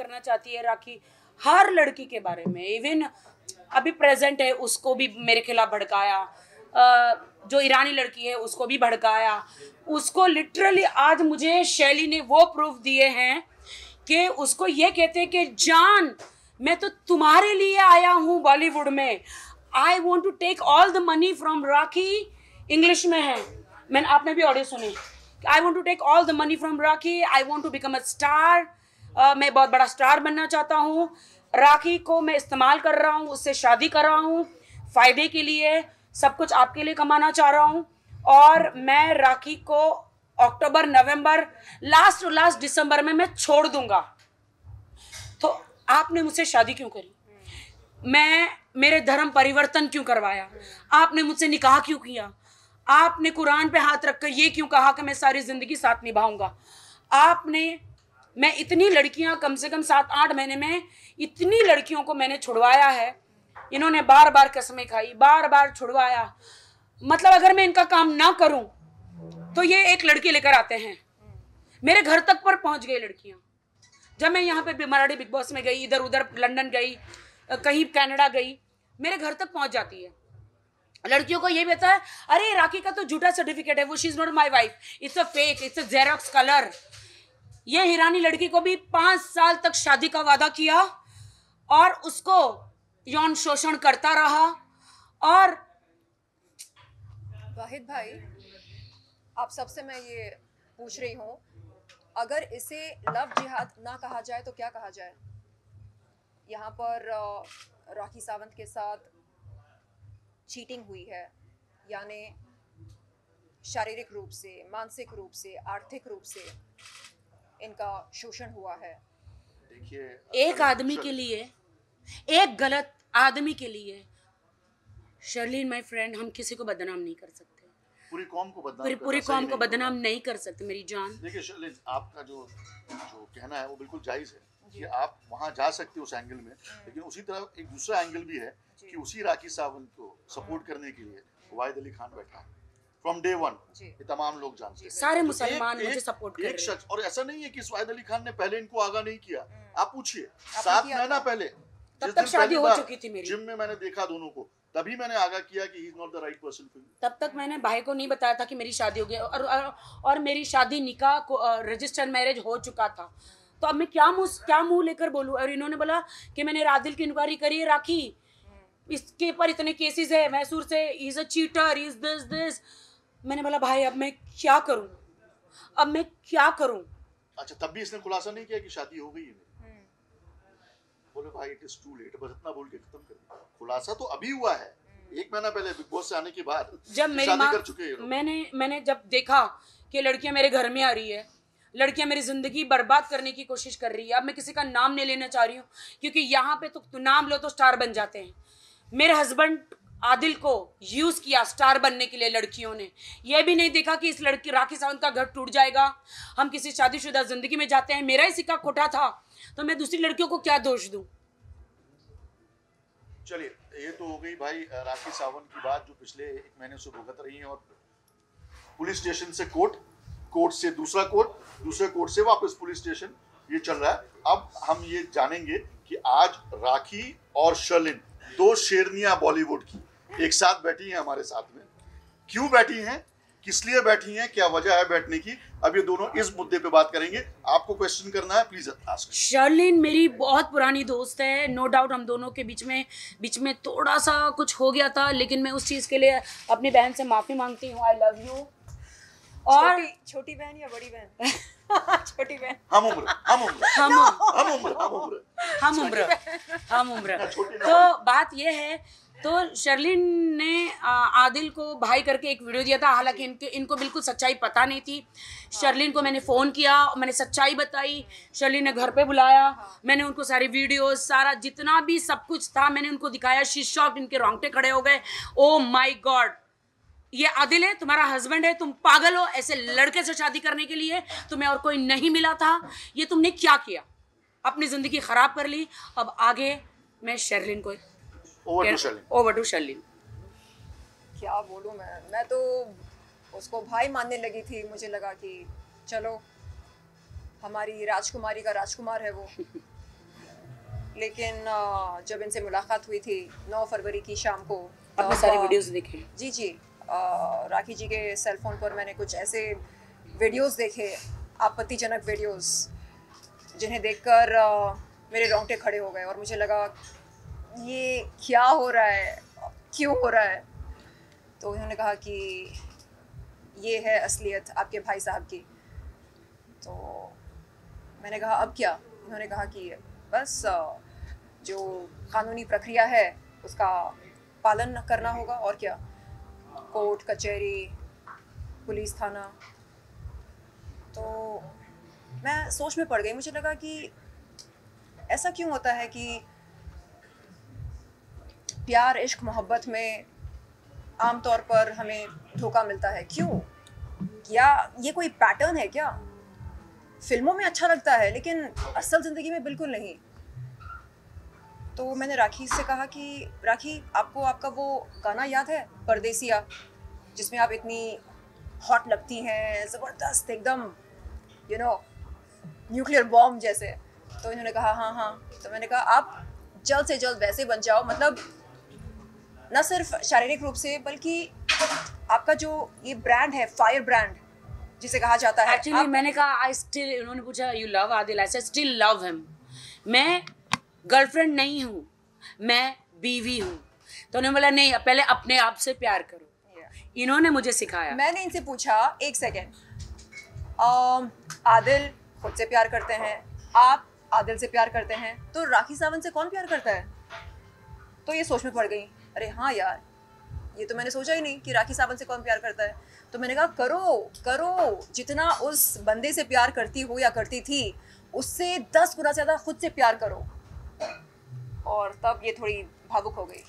करना चाहती है राखी, हर लड़की के बारे में, इवन अभी प्रेजेंट है उसको भी मेरे खिलाफ भड़काया, जो ईरानी लड़की है उसको भी भड़काया। उसको लिटरली आज मुझे शैली ने वो प्रूफ दिए हैं कि उसको ये कहते हैं कि जान मैं तो तुम्हारे लिए आया हूँ बॉलीवुड में, I want to take all the money from Rakhi, English में है, मैंने आपने भी ऑडियो सुनी, I want to take all the money from Rakhi, I want to become a star, मैं बहुत बड़ा स्टार बनना चाहता हूँ, राखी को मैं इस्तेमाल कर रहा हूँ, उससे शादी कर रहा हूँ फ़ायदे के लिए, सब कुछ आपके लिए कमाना चाह रहा हूँ, और मैं राखी को अक्टूबर नवंबर लास्ट दिसंबर में मैं छोड़ दूंगा। तो आपने मुझसे शादी क्यों करी, मैं मेरे धर्म परिवर्तन क्यों करवाया, आपने मुझसे निकाह क्यों किया, आपने कुरान पे हाथ रखकर ये क्यों कहा कि मैं सारी जिंदगी साथ निभाऊंगा, आपने, मैं इतनी लड़कियां कम से कम 7-8 महीने में इतनी लड़कियों को मैंने छुड़वाया है, इन्होंने बार बार कसमें खाई, बार बार छुड़वाया, मतलब अगर मैं इनका काम ना करूं तो ये एक लड़की लेकर आते हैं, मेरे घर तक पर पहुंच गई लड़कियां। जब मैं यहाँ पे मराठी बिग बॉस में गई, इधर उधर लंदन गई, कहीं कनाडा गई, मेरे घर तक पहुंच जाती है। लड़कियों को ये भी पता है, अरे राखी का तो झूठा सर्टिफिकेट है, वो she is not my wife, it's a fake, it's a xerox colour. ये ईरानी लड़की को भी 5 साल तक शादी का वादा किया और उसको यौन शोषण करता रहा। और वाहिद भाई, आप सबसे मैं ये पूछ रही हूँ, अगर इसे लव जिहाद ना कहा जाए तो क्या कहा जाए? यहाँ पर राखी सावंत के साथ चीटिंग हुई है, यानी शारीरिक रूप से, मानसिक रूप से, आर्थिक रूप से इनका शोषण हुआ है। देखिए, एक आदमी के लिए, एक गलत आदमी के लिए, शर्लिन माय फ्रेंड, हम किसी को बदनाम नहीं कर सकते, पूरी कौम को बदनाम पूरी कौम को बदनाम नहीं कर सकते मेरी जान। देखिए शर्लिन, आपका जो कहना है वो बिल्कुल जायज है कि आप वहां जा सकते हो उस एंगल में, लेकिन उसी तरह एक दूसरा एंगल भी है कि उसी राखी सावंत को सपोर्ट करने के लिए वाहिद अली खान बैठा है फ्रॉम डे 1, ये तमाम लोग जानते हैं, सारे मुसलमान मुझे सपोर्ट कर रहे हैं। एक शख्स, और ऐसा नहीं है कि वाहिद अली खान ने पहले इनको आगाह नहीं किया, आप पूछिए 7 महीना पहले तब तक शादी हो चुकी थी मेरी, जिम में मैंने देखा दोनों को, तभी मैंने आगाह किया कि he is not the right person for you. तब तक मैंने भाई को नहीं बताया था कि मेरी शादी हो गई, और मेरी शादी निकाह को रजिस्टर्ड मैरिज हो चुका था। तो अब मैं क्या मुंह लेकर बोलूं? और इन्होंने बोला कि मैंने रादिल की इंक्वायरी करी है राखी, इसके पर इतने केसेस है मैसूर से, is a cheater, is this. मैंने बोला भाई अब मैं क्या करूं, अब मैं क्या करूं? अच्छा, तब भी इसने खुलासा नहीं किया कि शादी हो गई है? बोले भाई इट इज टू लेट, बस इतना बोल के खत्म कर दिया। खुलासा तो अभी हुआ है, 1 महीना पहले बिग बॉस से आने के बाद, जब मेरी माँ, कर चुके हैं मैंने जब देखा कि लड़कियां मेरे घर में आ रही है, लड़कियां मेरी जिंदगी बर्बाद करने की कोशिश कर रही है। अब मैं किसी का नाम नहीं लेना चाह रही हूँ, क्योंकि यहाँ पे तो नाम लो तो स्टार बन जाते हैं। मेरे हस्बैंड आदिल को यूज किया स्टार बनने के लिए लड़कियों ने, यह भी नहीं देखा कि इस लड़की राखी सावंत का घर टूट जाएगा, हम किसी शादीशुदा जिंदगी में जाते हैं, मेरा ही सिक्का खोटा था, तो मैं दूसरी लड़कियों को क्या दोष दूं? चलिए, ये तो हो गई भाई राखी सावंत की बात, जो पिछले 1 महीने से भुगत रही हैं, और पुलिस स्टेशन से कोर्ट से दूसरा कोर्ट, दूसरे कोर्ट से वापस पुलिस स्टेशन, ये चल रहा है। अब हम ये जानेंगे कि आज राखी और शर्लिन, 2 शेरनियां बॉलीवुड की, एक साथ बैठी हैं हमारे साथ में। क्यों बैठी हैं, किस लिए बैठी हैं, क्या वजह है बैठने की, अब ये दोनों इस मुद्दे पे बात करेंगे। आपको क्वेश्चन करना है, प्लीज आस्क। शर्लिन मेरी बहुत पुरानी दोस्त है, नो डाउट हम दोनों के बीच में थोड़ा सा कुछ हो गया था, लेकिन मैं उस चीज़ के लिए अपनी बहन से माफ़ी मांगती हूँ, आई लव यू। और छोटी बहन या बड़ी बहन? छोटी बहन। हम उम्र। तो बात ये है, तो शर्लिन ने आदिल को भाई करके एक वीडियो दिया था, हालांकि इनको बिल्कुल सच्चाई पता नहीं थी। शर्लिन को मैंने फ़ोन किया, मैंने सच्चाई बताई, शर्लिन ने घर पे बुलाया, मैंने उनको सारी वीडियोस, सारा जितना भी सब कुछ था मैंने उनको दिखाया। शी शॉक्ड, इनके रोंगटे खड़े हो गए, ओ माय गॉड, ये आदिल है, तुम्हारा हस्बैंड है, तुम पागल हो, ऐसे लड़के से शादी करने के लिए तुम्हें और कोई नहीं मिला था, ये तुमने क्या किया, अपनी ज़िंदगी ख़राब कर ली। अब आगे मैं शर्लिन को ओवर टू शर्लिन। क्या बोलूं मैं तो उसको भाई मानने लगी थी, मुझे लगा कि चलो हमारी राजकुमारी का राजकुमार है वो, लेकिन जब इनसे मुलाकात हुई थी 9 फरवरी की शाम को, आपने सारी वीडियोस देखे? जी जी, राखी जी के सेल फोन पर मैंने कुछ ऐसे वीडियोस देखे, आपत्तिजनक वीडियोस, जिन्हें देखकर मेरे रोंगटे खड़े हो गए और मुझे लगा ये क्या हो रहा है, क्यों हो रहा है। तो उन्होंने कहा कि ये है असलियत आपके भाई साहब की। तो मैंने कहा अब क्या? उन्होंने कहा कि बस जो कानूनी प्रक्रिया है उसका पालन करना होगा, और क्या, कोर्ट कचहरी पुलिस थाना। तो मैं सोच में पड़ गई, मुझे लगा कि ऐसा क्यों होता है कि प्यार इश्क मोहब्बत में आम तौर पर हमें धोखा मिलता है, क्यों? या ये कोई पैटर्न है क्या? फिल्मों में अच्छा लगता है लेकिन असल ज़िंदगी में बिल्कुल नहीं। तो मैंने राखी से कहा कि राखी, आपको आपका वो गाना याद है परदेसिया, जिसमें आप इतनी हॉट लगती हैं, ज़बरदस्त एकदम, यू नो, न्यूक्लियर बॉम्ब जैसे। तो इन्होंने कहा हाँ हाँ। तो मैंने कहा आप जल्द से जल्द वैसे बन जाओ, मतलब न सिर्फ शारीरिक रूप से बल्कि आपका जो ये ब्रांड है, फायर ब्रांड जिसे कहा जाता है। एक्चुअली मैंने कहा आई स्टिल, उन्होंने पूछा you love Adil, I said still love him. मैं गर्लफ्रेंड नहीं हूँ, मैं बीवी हूँ। तो उन्होंने बोला नहीं, पहले अपने आप से प्यार करो। इन्होंने मुझे सिखाया। मैंने इनसे पूछा एक सेकेंड, आदिल खुद से प्यार करते हैं, आप आदिल से प्यार करते हैं, तो राखी सावंत से कौन प्यार करता है? तो ये सोच में पड़ गई, अरे हाँ यार, ये तो मैंने सोचा ही नहीं कि राखी सावंत से कौन प्यार करता है। तो मैंने कहा करो, जितना उस बंदे से प्यार करती हो या करती थी, उससे 10 गुना ज़्यादा खुद से प्यार करो। और तब ये थोड़ी भावुक हो गई।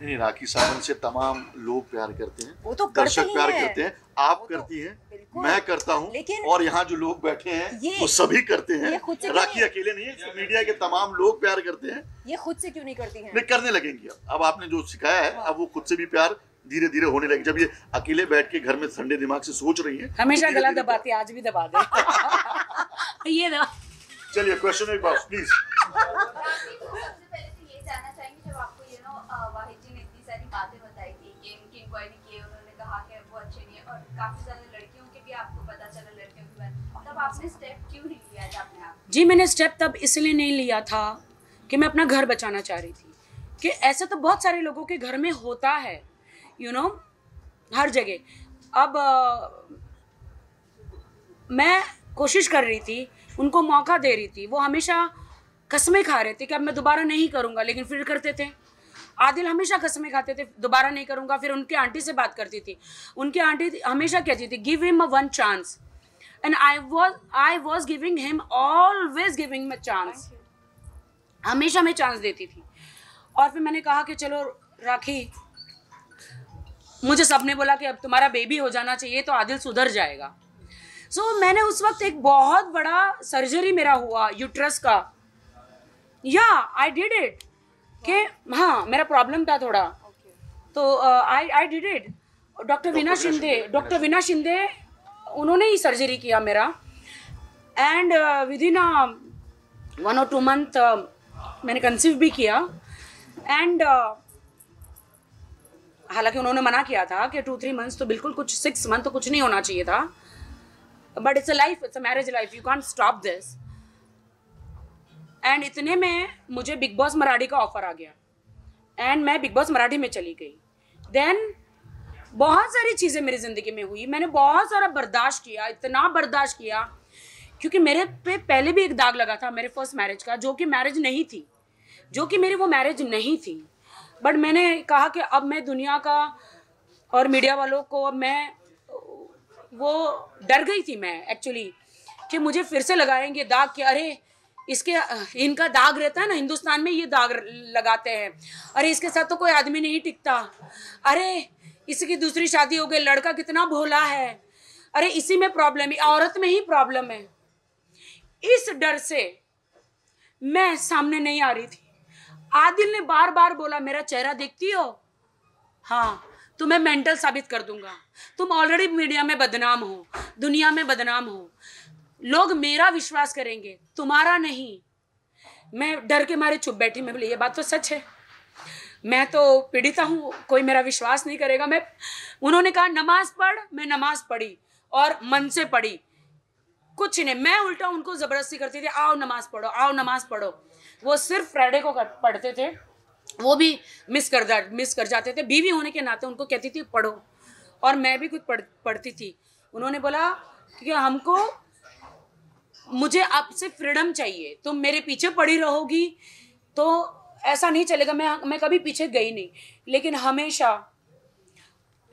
नहीं, राखी सावंत से तमाम लोग प्यार करते हैं, वो तो दर्शक प्यार करते हैं, आप करती हैं, मैं करता हूँ, लेकिन और यहाँ जो लोग बैठे हैं वो सभी करते हैं। राखी अकेले नहीं है, मीडिया के तमाम लोग प्यार करते हैं। ये खुद से क्यों नहीं करती हैं? नहीं, करने लगेंगी। अब आपने जो सिखाया है, अब वो खुद से भी प्यार धीरे धीरे होने लगे। जब ये अकेले बैठ के घर में ठंडे दिमाग से सोच रही हैं, हमेशा गला दबाती, आज भी दबा दे। ये दबा। चलिए क्वेश्चन एक बार प्लीज। बातें बताई थी कि इनकी इंक्वायरी की, उन्होंने कहा कि वो अच्छे नहीं है और काफी ज्यादा लड़कियों के भी आपको पता चला लड़कियों के बारे में, तब आपने स्टेप क्यों नहीं लिया था अपने आप? जी, मैंने स्टेप तब इसलिए नहीं लिया था कि मैं अपना घर बचाना चाह रही थी, कि ऐसा तो बहुत सारे लोगों के घर में होता है, यू नो, हर जगह। अब मैं कोशिश कर रही थी, उनको मौका दे रही थी, वो हमेशा कसमें खा रहे थे कि अब मैं दोबारा नहीं करूँगा, लेकिन फिर करते थे। आदिल हमेशा कसमें खाते थे दोबारा नहीं करूँगा, फिर उनके आंटी से बात करती थी, उनकी आंटी हमेशा कहती थी give him a one chance, and I was giving him, always giving him a chance, हमेशा मैं चांस देती थी। और फिर मैंने कहा कि चलो राखी, मुझे सबने बोला कि अब तुम्हारा बेबी हो जाना चाहिए तो आदिल सुधर जाएगा। सो मैंने उस वक्त एक बहुत बड़ा सर्जरी मेरा हुआ यूट्रस का, या आई डिड इट, कि हाँ मेरा प्रॉब्लम था थोड़ा, तो I did it. Doctor Veena Shinde उन्होंने ही सर्जरी किया मेरा, and with in 1 or 2 month मैंने कंसीव भी किया। एंड हालांकि उन्होंने मना किया था कि 2-3 months तो बिल्कुल, कुछ 6 month तो कुछ नहीं होना चाहिए था, but it's a life, it's a marriage life, you can't stop this. And इतने में मुझे बिग बॉस मराठी का ऑफर आ गया, एंड मैं बिग बॉस मराठी में चली गई। देन बहुत सारी चीज़ें मेरी ज़िंदगी में हुई, मैंने बहुत सारा बर्दाश्त किया, इतना बर्दाश्त किया, क्योंकि मेरे पे पहले भी एक दाग लगा था मेरे फर्स्ट मैरिज का, जो कि मेरी वो मैरिज नहीं थी। बट मैंने कहा कि अब मैं दुनिया का और मीडिया वालों को, अब मैं वो डर गई थी मैं एक्चुअली, कि मुझे फिर से लगाएंगे दाग, कि अरे इनका दाग रहता है ना, हिंदुस्तान में ये दाग लगाते हैं, अरे इसके साथ तो कोई आदमी नहीं टिकता, अरे इसकी दूसरी शादी हो गई, लड़का कितना भोला है, अरे इसी में प्रॉब्लम है, औरत में ही प्रॉब्लम है। इस डर से मैं सामने नहीं आ रही थी। आदिल ने बार बार बोला मेरा चेहरा देखती हो, हाँ तुम्हें मेंटल साबित कर दूंगा, तुम ऑलरेडी मीडिया में बदनाम हो, दुनिया में बदनाम हो, लोग मेरा विश्वास करेंगे, तुम्हारा नहीं। मैं डर के मारे चुप बैठी। मैं बोली ये बात तो सच है, मैं तो पीड़िता हूँ, कोई मेरा विश्वास नहीं करेगा। उन्होंने कहा नमाज पढ़, मैं नमाज पढ़ी और मन से पढ़ी, कुछ नहीं। मैं उल्टा उनको जबरदस्ती करती थी, आओ नमाज पढ़ो, आओ नमाज पढ़ो। वो सिर्फ फ्राइडे को पढ़ते थे, वो भी मिस कर जाते थे। बीवी होने के नाते उनको कहती थी पढ़ो, और मैं भी कुछ पढ़ती थी। उन्होंने बोला कि मुझे आपसे फ्रीडम चाहिए, तुम मेरे पीछे पड़ी रहोगी तो ऐसा नहीं चलेगा। मैं कभी पीछे गई नहीं, लेकिन हमेशा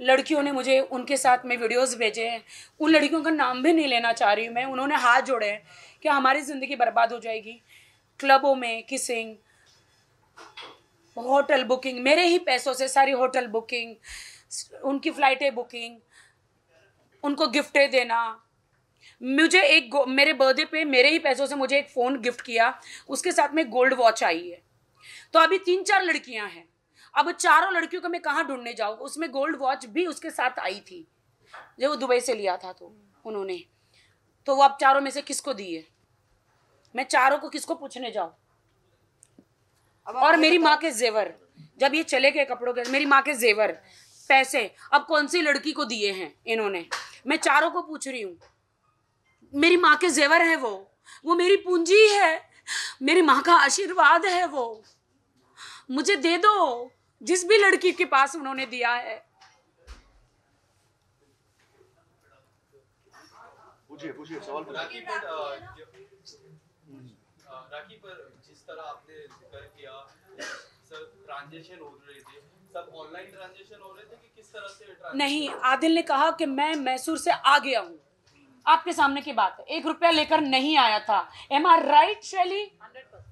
लड़कियों ने मुझे उनके साथ में वीडियोस भेजे हैं। उन लड़कियों का नाम भी नहीं लेना चाह रही हूँ मैं, उन्होंने हाथ जोड़े हैं कि हमारी ज़िंदगी बर्बाद हो जाएगी। क्लबों में किसिंग, होटल बुकिंग, मेरे ही पैसों से सारी होटल बुकिंग, उनकी फ्लाइटें बुकिंग, उनको गिफ्टें देना। मुझे मेरे बर्थडे पे मेरे ही पैसों से मुझे एक फ़ोन गिफ्ट किया, उसके साथ में गोल्ड वॉच आई है। तो अभी 3-4 लड़कियां हैं, अब चारों लड़कियों को मैं कहाँ ढूंढने जाऊँ। उसमें गोल्ड वॉच भी उसके साथ आई थी, जो वो दुबई से लिया था तो उन्होंने। तो वो अब चारों में से किसको दी है, मैं चारों को किसको पूछने जाऊँ। और मेरी माँ के जेवर, जब ये चले गए कपड़ों के, मेरी माँ के जेवर, पैसे अब कौन सी लड़की को दिए हैं इन्होंने, मैं चारों को पूछ रही हूँ। मेरी माँ के जेवर है वो मेरी पूंजी है, मेरी माँ का आशीर्वाद है, वो मुझे दे दो, जिस भी लड़की के पास उन्होंने दिया है। पूछिए सवाल। राखी पर जिस तरह आपने जिक्र किया, सर ट्रांजैक्शन हो रहे थे, सब ऑनलाइन ट्रांजैक्शन हो रहे थे कि किस तरह से? नहीं, आदिल ने कहा कि मैं मैसूर से आ गया हूँ, आपके सामने की बात है, 1 रुपया लेकर नहीं आया था। एम आर राइट शैली? 100%।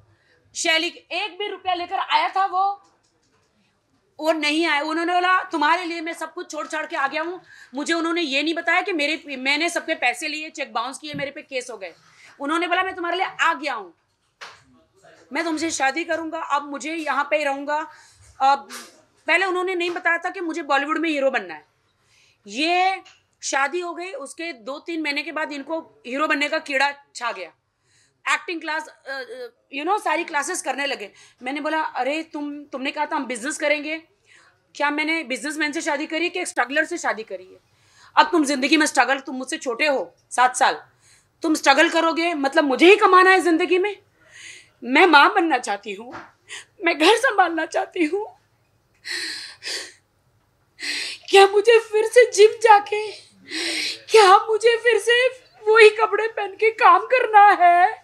शैली 1 भी रुपया लेकर आया था वो नहीं आया। उन्होंने बोला तुम्हारे लिए मैं सब कुछ छोड़ छाड़ के आ गया हूँ। मुझे उन्होंने ये नहीं बताया कि मैंने सबके पैसे लिए, चेक बाउंस किए, मेरे पे केस हो गए। उन्होंने बोला मैं तुम्हारे लिए आ गया हूँ, मैं तुमसे शादी करूंगा, अब मुझे यहाँ पे ही रहूंगा। अब पहले उन्होंने नहीं बताया था कि मुझे बॉलीवुड में हीरो बनना है। ये शादी हो गई, उसके 2-3 महीने के बाद इनको हीरो बनने का कीड़ा छा गया। एक्टिंग क्लास सारी क्लासेस करने लगे। मैंने बोला अरे तुमने कहा था हम बिजनेस करेंगे, क्या मैंने बिजनेसमैन से शादी करी कि एक स्ट्रगलर से शादी करी है? अब तुम जिंदगी में स्ट्रगल, तुम मुझसे छोटे हो 7 साल, तुम स्ट्रगल करोगे, मतलब मुझे ही कमाना है जिंदगी में। मैं माँ बनना चाहती हूँ, मैं घर संभालना चाहती हूँ। क्या मुझे फिर से जिम जाके, क्या मुझे फिर से वही कपड़े पहन के काम करना है?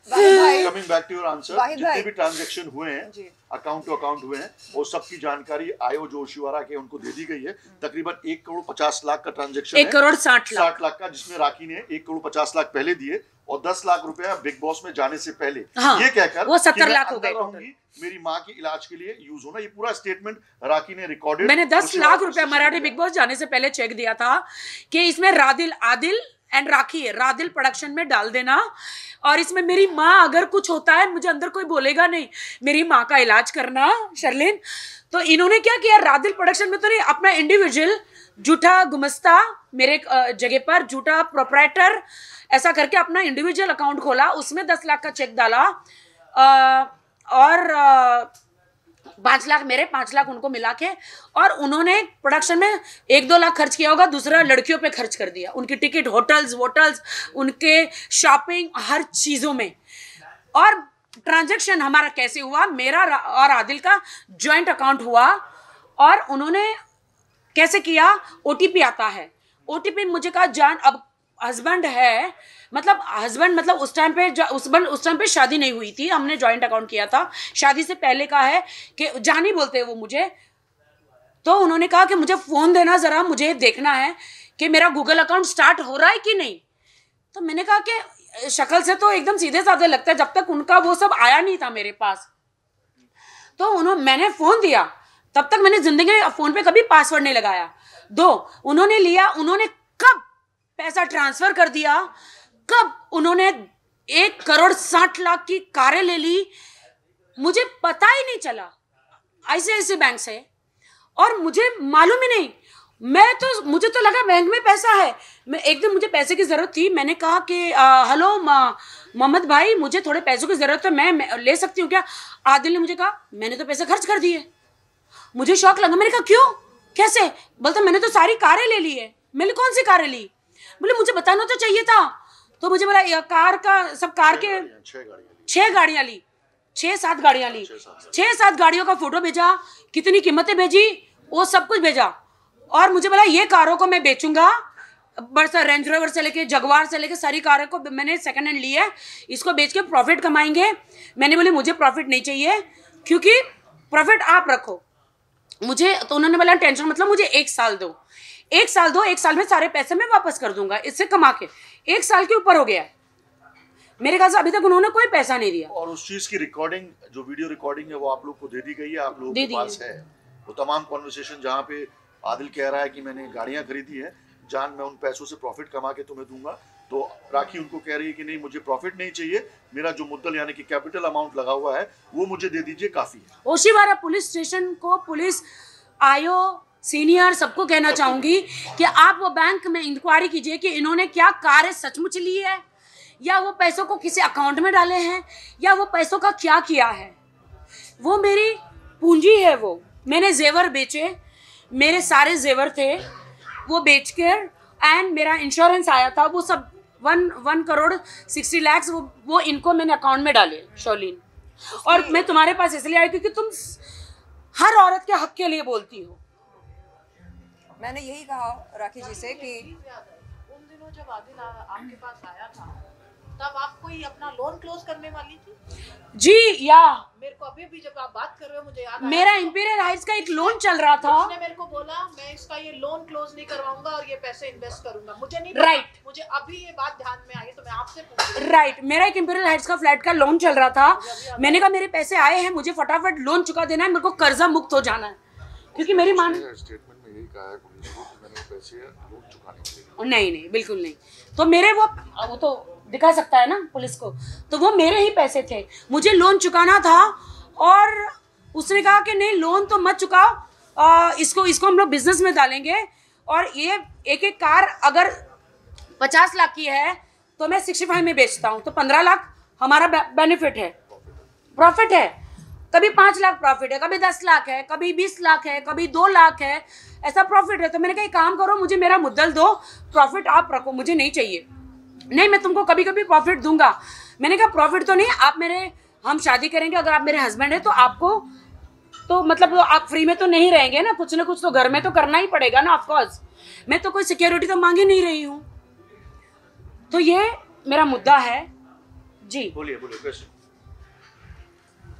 Coming back to your answer, जितने भी ट्रांजैक्शन हुए हैं, अकाउंट टू अकाउंट हुए हैं, वो सबकी जानकारी आयो जोशिवारा के उनको दे दी गई है। तकरीबन 1,50,00,000 का ट्रांजैक्शन है, 1,60,00,000 का, जिसमें राखी ने 1,50,00,000 पहले दिए और 10 लाख रुपया बिग बॉस में जाने से पहले, हाँ, ये कहकर वो 70 लाख हो गए रहूंगी, मेरी माँ के इलाज के लिए यूज होना। ये पूरा स्टेटमेंट राखी ने रिकॉर्डेड। मैंने 10 लाख रुपया मराठी बिग बॉस जाने से पहले चेक दिया था कि इसमें आदिल एंड राखी है, रादिल प्रोडक्शन में डाल देना, और इसमें मेरी माँ अगर कुछ होता है मुझे अंदर कोई बोलेगा नहीं, मेरी माँ का इलाज करना शर्लिन। तो इन्होंने क्या किया, रादिल प्रोडक्शन में तो नहीं, अपना इंडिविजुअल झूठा गुमस्ता मेरे जगह पर, झूठा प्रोप्राइटर, ऐसा करके अपना इंडिविजुअल अकाउंट खोला, उसमें 10 लाख का चेक डाला, और 5 लाख मेरे, 5 लाख उनको मिला के, और उन्होंने प्रोडक्शन में 1-2 लाख खर्च किया होगा, दूसरा लड़कियों पे खर्च कर दिया, उनकी टिकट, होटल्स, उनके शॉपिंग, हर चीज़ों में। और ट्रांजैक्शन हमारा कैसे हुआ, मेरा और आदिल का जॉइंट अकाउंट हुआ, और उन्होंने कैसे किया, OTP आता है, OTP मुझे कहा जान, अब हस्बैंड है, मतलब उस टाइम पे शादी नहीं हुई थी, हमने जॉइंट अकाउंट किया था, शादी से पहले का है कि जानी बोलते हैं वो मुझे। तो उन्होंने कहा कि मुझे फ़ोन देना ज़रा, मुझे देखना है कि मेरा गूगल अकाउंट स्टार्ट हो रहा है कि नहीं। तो मैंने कहा कि शक्ल से तो एकदम सीधे साधे लगता है, जब तक उनका वो सब आया नहीं था मेरे पास। तो मैंने फ़ोन दिया, तब तक मैंने ज़िंदगी में फ़ोन पे कभी पासवर्ड नहीं लगाया। उन्होंने लिया, उन्होंने कब पैसा ट्रांसफर कर दिया, कब उन्होंने 1,60,00,000 की कारें ले ली, मुझे पता ही नहीं चला, ICICI बैंक से, और मुझे मालूम ही नहीं। मैं तो, मुझे तो लगा बैंक में पैसा है। मैं एक दिन, मुझे पैसे की ज़रूरत थी, मैंने कहा कि हेलो मोहम्मद भाई, मुझे थोड़े पैसों की ज़रूरत है, मैं ले सकती हूँ क्या? आदिल ने मुझे कहा मैंने तो पैसे खर्च कर दिए। मुझे शौक लगा, मैंने कहा क्यों, कैसे? बोलता मैंने तो सारी कारें ले ली है। मैंने कौन सी कारें ली? बोले मुझे बताना तो चाहिए था। तो मुझे बोला कार का, सब कार के 6 गाड़ियाँ ली, 6-7 गाड़ियाँ ली, 6-7 गाड़ियों का फोटो भेजा, कितनी कीमतें भेजी, वो सब कुछ भेजा। और मुझे बोला ये कारों को मैं बेचूंगा, बस रेंज रोवर से लेके जगवार से लेके सारी कारों को मैंने सेकंड हैंड ली है, इसको बेच के प्रॉफिट कमाएंगे। मैंने बोले मुझे प्रॉफिट नहीं चाहिए, क्योंकि प्रॉफिट आप रखो मुझे। तो उन्होंने बोला टेंशन मतलब, मुझे 1 साल दो, 1 साल दो, 1 साल में सारे पैसे मैं वापस कर दूंगा इससे कमा के। 1 साल के ऊपर हो गया है मेरे ख्याल से, अभी तक उन्होंने कोई पैसा नहीं दिया। और उस चीज की रिकॉर्डिंग, जो वीडियो रिकॉर्डिंग है, वो आप लोग को दे दी गई है, आप लोगों के पास है वो तमाम कॉन्वर्सेशन जहाँ पे आदिल कह रहा है कि मैंने गाड़ियां खरीदी है जान, मैं उन पैसों से प्रॉफिट कमा के तुम्हें दूंगा। तो राखी उनको कह रही है कि नहीं, मुझे प्रॉफिट नहीं चाहिए, मेरा जो मुद्दल यानी कि कैपिटल अमाउंट लगा हुआ है वो मुझे दे दीजिए, काफी है। ओशीवारा पुलिस स्टेशन को, पुलिस आयो सीनियर सबको कहना चाहूंगी कि आप वो बैंक में इंक्वायरी कीजिए कि इन्होंने क्या कार सचमुच ली है, या वो पैसों को किसी अकाउंट में डाले हैं, या वो पैसों का क्या किया है। वो मेरी पूंजी है, वो मैंने जेवर बेचे, मेरे सारे जेवर थे वो बेच कर, एंड मेरा इंश्योरेंस आया था, वो सब 1 करोड़ 60 लाख वो इनको मैंने अकाउंट में डाले शौलीन। और मैं तुम्हारे पास इसलिए आई क्योंकि तुम हर औरत के हक के लिए बोलती हो। मैंने यही कहा राखी जी से कि उन दिनों जब आदिल आपके पास आया था, तब आप कोई अपना लोन क्लोज करने वाली थी? जी, या मेरे को अभी भी जब आप बात कर रहे हो मुझे याद मेरा इंपीरियल हाइट्स का एक लोन चल रहा था। उसने मेरे को बोला मैं इसका ये लोन क्लोज नहीं करवाऊंगा और ये पैसे इन्वेस्ट करूंगा। मुझे नहीं पता, राइट, मुझे अभी ये बात ध्यान में आई तो मैं आपसे पूछ रही हूं। राइट, मेरा एक इंपीरियल हाइट्स का फ्लैट का लोन चल रहा था। मैंने कहा मेरे पैसे आए हैं, मुझे फटाफट लोन चुका देना है, मेरे को कर्जा मुक्त हो जाना है, क्योंकि मेरी माँ ने स्टेटमेंट में यही कहा है पुलिस को कि मैंने पैसे लोन चुकाने के लिए। नहीं, बिल्कुल नहीं। तो मेरे वो तो दिखा सकता है ना पुलिस को, तो वो मेरे ही पैसे थे, मुझे लोन चुकाना था। और उसने कहा कि नहीं लोन तो मत चुकाओ, इसको हम लोग बिजनेस में डालेंगे, और ये एक कार अगर 50 लाख की है तो मैं 65 में बेचता हूँ, तो 15 लाख हमारा बेनिफिट है, प्रॉफिट है। कभी 5 लाख प्रॉफिट है, कभी 10 लाख है, कभी 20 लाख है, कभी 2 लाख है, ऐसा प्रॉफिट है। तो मैंने कहा एक काम करो, मुझे मेरा मुद्दल दो, प्रॉफिट आप रखो, मुझे नहीं चाहिए। नहीं, मैं तुमको कभी कभी प्रॉफिट दूंगा। मैंने कहा प्रॉफिट तो नहीं, आप हम शादी करेंगे, अगर आप मेरे हस्बैंड है तो आपको तो मतलब आप फ्री में तो नहीं रहेंगे ना, कुछ तो घर में तो करना ही पड़ेगा ना, ऑफकोर्स। मैं तो कोई सिक्योरिटी तो मांग ही नहीं रही हूँ। तो ये मेरा मुद्दा है जी। बोलिए क्वेश्चन।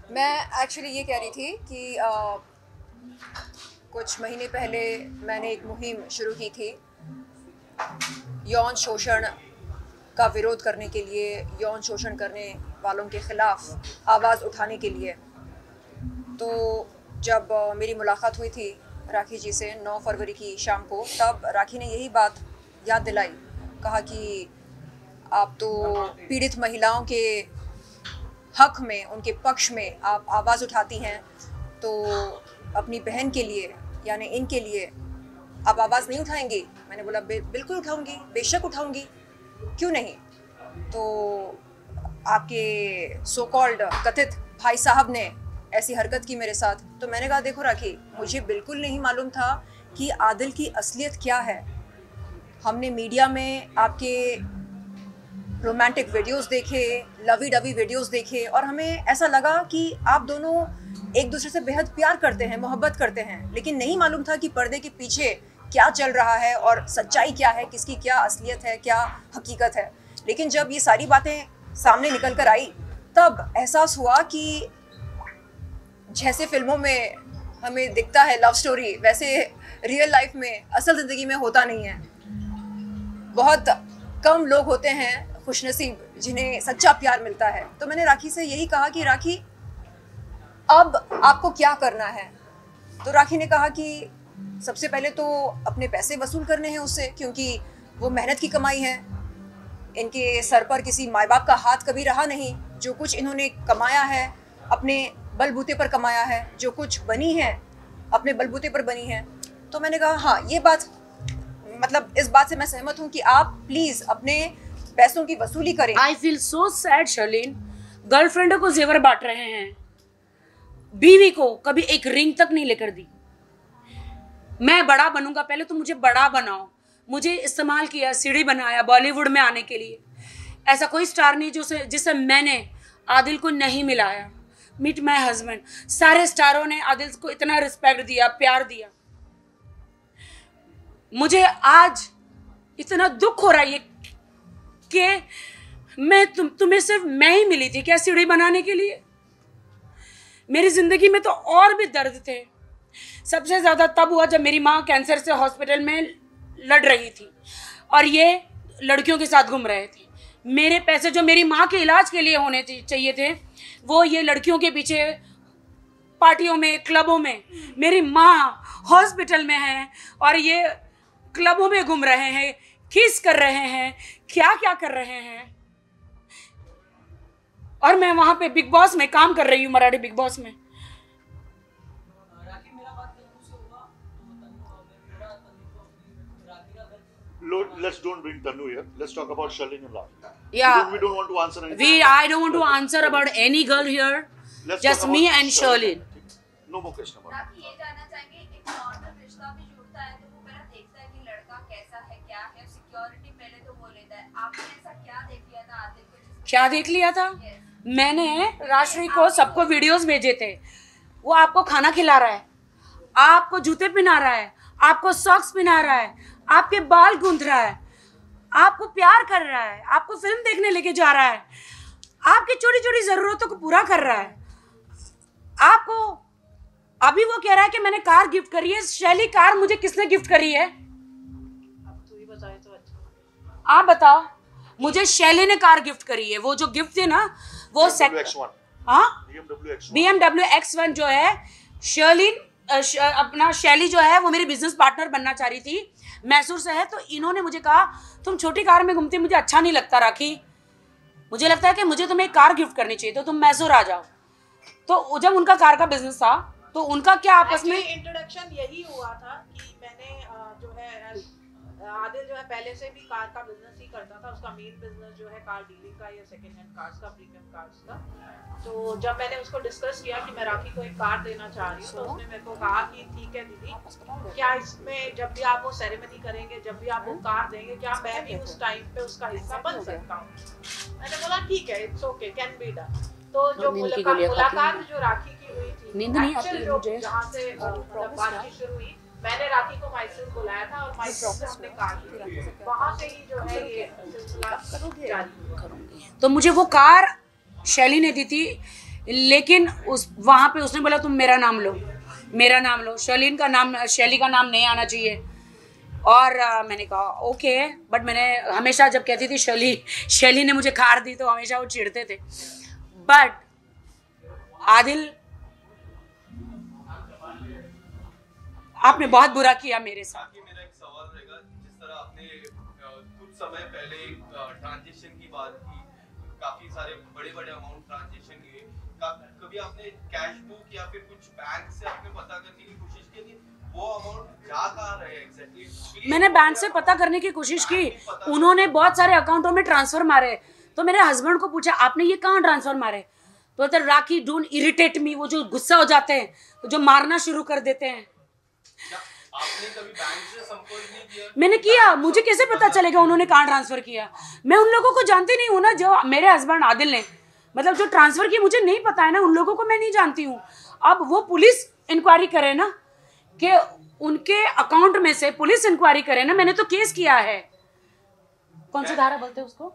मैं एक्चुअली ये कह रही थी कि कुछ महीने पहले मैंने एक मुहिम शुरू की थी यौन शोषण का विरोध करने के लिए, यौन शोषण करने वालों के खिलाफ आवाज़ उठाने के लिए। तो जब मेरी मुलाकात हुई थी राखी जी से 9 फरवरी की शाम को, तब राखी ने यही बात याद दिलाई, कहा कि आप तो पीड़ित महिलाओं के हक में, उनके पक्ष में आप आवाज़ उठाती हैं, तो अपनी बहन के लिए यानी इनके लिए आप आवाज़ नहीं उठाएंगी? मैंने बोला बिल्कुल उठाऊंगी, बेशक उठाऊंगी, क्यों नहीं। तो आपके सो कॉल्ड कथित भाई साहब ने ऐसी हरकत की मेरे साथ। तो मैंने कहा देखो राखी, मुझे बिल्कुल नहीं मालूम था कि आदिल की असलियत क्या है। हमने मीडिया में आपके रोमांटिक वीडियोस देखे, लवी डवी वीडियोस देखे, और हमें ऐसा लगा कि आप दोनों एक दूसरे से बेहद प्यार करते हैं, मोहब्बत करते हैं, लेकिन नहीं मालूम था कि पर्दे के पीछे क्या चल रहा है और सच्चाई क्या है, किसकी क्या असलियत है, क्या हकीकत है। लेकिन जब ये सारी बातें सामने निकल कर आई, तब एहसास हुआ कि जैसे फिल्मों में हमें दिखता है लव स्टोरी, वैसे रियल लाइफ में, असल ज़िंदगी में होता नहीं है। बहुत कम लोग होते हैं खुशनसीब जिन्हें सच्चा प्यार मिलता है। तो मैंने राखी से यही कहा कि राखी, अब आपको क्या करना है? तो राखी ने कहा कि सबसे पहले तो अपने पैसे वसूल करने हैं उससे, क्योंकि वो मेहनत की कमाई है, इनके सर पर किसी माँ बाप का हाथ कभी रहा नहीं। जो कुछ इन्होंने कमाया है अपने बलबूते पर कमाया है, जो कुछ बनी है अपने बलबूते पर बनी है। तो मैंने कहा हाँ, ये बात मतलब इस बात से मैं सहमत हूँ कि आप प्लीज अपने पैसों की वसूली करें। I feel so sad Sherlyn, गर्लफ्रेंडों को जेवर बांट रहे हैं, बीवी को कभी एक रिंग तक नहीं लेकर दी। मैं बड़ा बनूंगा, पहले तो मुझे बड़ा बनाओ। मुझे इस्तेमाल किया, सीढ़ी बनाया बॉलीवुड में आने के लिए। ऐसा कोई स्टार नहीं जिसे मैंने आदिल को नहीं मिलाया। मीट माई हस्बैंड, सारे स्टारों ने आदिल को इतना रिस्पेक्ट दिया, प्यार दिया। मुझे आज इतना दुख हो रहा है कि मैं तुम्हें सिर्फ मैं ही मिली थी क्या सीढ़ी बनाने के लिए? मेरी जिंदगी में तो और भी दर्द थे। सबसे ज्यादा तब हुआ जब मेरी माँ कैंसर से हॉस्पिटल में लड़ रही थी और ये लड़कियों के साथ घूम रहे थे। मेरे पैसे जो मेरी माँ के इलाज के लिए होने चाहिए थे, वो ये लड़कियों के पीछे पार्टियों में, क्लबों में। मेरी माँ हॉस्पिटल में है और ये क्लबों में घूम रहे हैं, किस कर रहे हैं, क्या क्या कर रहे हैं। और मैं वहां पे बिग बॉस में काम कर रही हूँ, मराठी बिग बॉस में। Let's don't bring Tanu here. Let's talk about Shalin and Rafi. Yeah. We don't want to answer anything. I don't want to answer about any girl here. Let's Just talk me about and Shalin. No more question about it. राखी ये जानना चाहेंगे, एक normal रिश्ता भी जुड़ता है तो वो पहले देखता है कि लड़का कैसा है, क्या है, सिक्योरिटी पहले तो वो लेता है। आपने ऐसा क्या देख लिया था आदिल को जिसमें क्या देख लिया था? मैंने राष्ट्रीय को सबको वीडियोस भेजे थे। वो आपको खाना खिला रहा है, आपको जूते पहना रहा है, आपको सॉक्स पहना रहा है, आपके बाल गूंथ रहा है, आपको प्यार कर रहा है, आपको फिल्म देखने लेके जा रहा है, आपकी छोटी छोटी जरूरतों को पूरा कर रहा है। आपको अभी वो कह रहा है कि मैंने कार गिफ्ट करी है। शैली, कार मुझे किसने गिफ्ट करी है? अब तू ही बताए तो अच्छा। आप बताओ। मुझे शैली ने कार गिफ्ट करी है। वो जो गिफ्ट थे ना, वो BMW X1. हाँ, BMW X1. BMW X1 जो है, शर्लिन अपना शैली जो है वो मेरी बिजनेस पार्टनर बनना चाह रही थी, मैसूर से है। तो इन्होंने मुझे कहा तुम छोटी कार में घूमती, मुझे अच्छा नहीं लगता राखी, मुझे लगता है कि मुझे तुम्हें एक कार गिफ्ट करनी चाहिए, तो तुम मैसूर आ जाओ। तो जब उनका कार का बिजनेस था तो उनका क्या आपस में इंट्रोडक्शन यही हुआ था कि मैंने जो है आदिल जो है पहले से भी कार का बिजनेस ही करता था। उसका मेन बिजनेस जो है कार डीलिंग का या सेकंड हैंड कार्स का, प्रीमियम कार्स का। तो जब मैंने उसको डिस्कस किया कि मैं राखी को एक कार देना चाह रही हूँ, तो उसने मेरे को कहा कि ठीक है दीदी, क्या इसमें जब भी आप वो सेरेमनी करेंगे, जब भी आप वो कार देंगे, क्या मैं भी उस टाइम पे उसका हिस्सा बन सकता हूँ? मैंने बोला ठीक है, it's okay, can be done. तो जो मुलाकात जो राखी की हुई थी, नींद नहीं आती है मुझे, जहाँ से मतलब बातचीत शुरू हुई, मैंने राखी को माइसेल्फ बुलाया था और माइसेल्फ ने अपने कार दी, वहाँ से ही जो है ये सिलसिला जारी हुआ। तो मुझे वो कार शैली ने दी थी, लेकिन उस वहाँ पे उसने बोला तुम मेरा नाम लो, मेरा नाम लो, शैलीन का नाम, शैली का नाम नहीं आना चाहिए। और मैंने कहा ओके, बट मैंने हमेशा जब कहती थी शैली ने मुझे कार दी तो हमेशा वो चिढ़ते थे। बट आदिल, आपने बहुत बुरा किया मेरे साथ। मेरा एक सवाल रहेगा, जिस तरह आपने कुछ समय पहले ट्रांजेक्शन की बात की, काफी सारे बड़े बड़े अमाउंट ट्रांजेक्शन किए, कभी आपने कैश बुक या फिर कुछ बैंक से आपने पता करने की कोशिश की कि वो अमाउंट जा कहाँ रहे एग्जैक्टली? मैंने बैंक से पता करने की कोशिश की, उन्होंने बहुत सारे अकाउंटों में ट्रांसफर मारे। तो मेरे हस्बैंड को पूछा आपने ये कहाँ ट्रांसफर मारे? तो बोलते राखी डोंट इरिटेट मी, वो जो गुस्सा हो जाते हैं, जो मारना शुरू कर देते हैं। आपने कभी बैंक से संपर्क नहीं किया? मैंने किया, मुझे कैसे पता चलेगा उन्होंने कहाँ ट्रांसफर किया? मैं उन लोगों को जानती नहीं हूँ ना, जो मेरे हस्बैंड आदिल ने मतलब जो ट्रांसफर किया, मुझे नहीं पता है ना, उन लोगों को मैं नहीं जानती हूँ। अब वो पुलिस इंक्वायरी करे ना, कि उनके अकाउंट में से पुलिस इंक्वायरी करे ना। मैंने तो केस किया है, कौन सी धारा बोलते हैं उसको,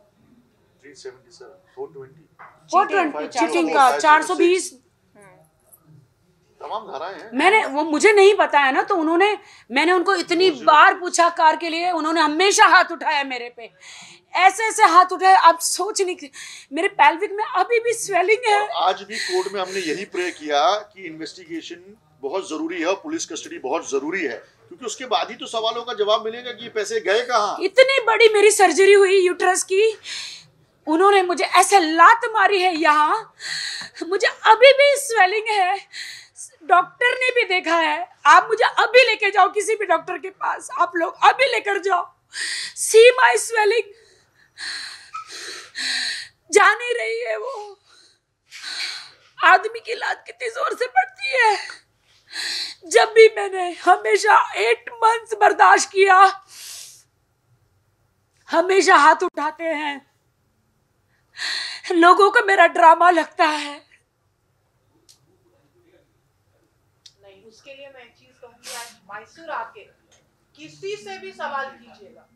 377, 420, 420 चीटिंग का, 420 तमाम धाराएं हैं। मैंने वो मुझे नहीं पता है ना, तो मैंने उनको इतनी बार पूछा कार के लिए, उन्होंने हमेशा हाथ उठाया मेरे पे, ऐसे ऐसे हाथ उठाए, आप सोच नहीं, मेरे पेल्विक में अभी भी स्वेलिंग है। आज भी कोर्ट में हमने यही प्रे किया कि इन्वेस्टिगेशन बहुत जरूरी है और पुलिस कस्टडी बहुत जरूरी है, क्योंकि उसके बाद ही तो सवालों का जवाब मिलेगा कि ये पैसे गए कहाँ। इतनी बड़ी मेरी सर्जरी हुई यूट्रस की, उन्होंने मुझे ऐसे लात मारी है यहाँ, मुझे अभी भी स्वेलिंग है, डॉक्टर ने भी देखा है। आप मुझे अभी लेके जाओ किसी भी डॉक्टर के पास, आप लोग अभी लेकर जाओ। सी माई स्वेलिंग, जा नहीं रही है वो। आदमी की लात कितनी जोर से पड़ती है। जब भी मैंने हमेशा 8 मंथ्स बर्दाश्त किया, हमेशा हाथ उठाते हैं, लोगों को मेरा ड्रामा लगता है। नहीं, उसके लिए मैं एक चीज कहूंगी, आज मैसूर आके किसी से भी सवाल कीजिएगा,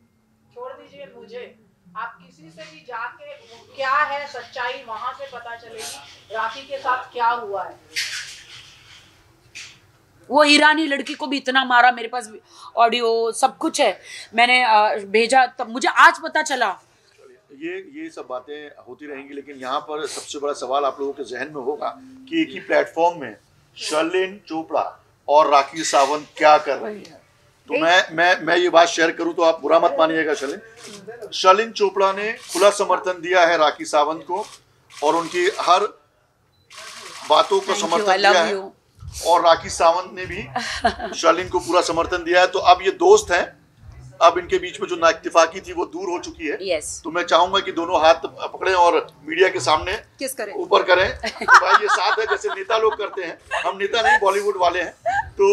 छोड़ दीजिए मुझे, आप किसी से भी जाके वो क्या है सच्चाई वहां से पता चलेगी राखी के साथ क्या हुआ है। वो ईरानी लड़की को भी इतना मारा, मेरे पास ऑडियो सब कुछ है, मैंने भेजा, तब मुझे आज पता चला। ये सब बातें होती रहेंगी, लेकिन यहाँ पर सबसे बड़ा सवाल आप लोगों के जहन में होगा कि एक ही प्लेटफॉर्म में शर्लिन चोपड़ा और राखी सावंत क्या कर रही है। तो मैं ये बात शेयर करूं तो आप बुरा मत मानिएगा। शर्लिन चोपड़ा ने खुला समर्थन दिया है राखी सावंत को और उनकी हर बातों को समर्थन दिया है, और राखी सावंत ने भी शर्लिन को पूरा समर्थन दिया है। तो अब ये दोस्त हैं, अब इनके बीच में जो नाइत्तेफाकी थी वो दूर हो चुकी है। yes. तो मैं चाहूंगा कि दोनों हाथ पकड़ें और मीडिया के सामने किस करें, ऊपर करें कि भाई ये साथ है, जैसे नेता लोग करते हैं। हम नेता नहीं, बॉलीवुड वाले हैं। तो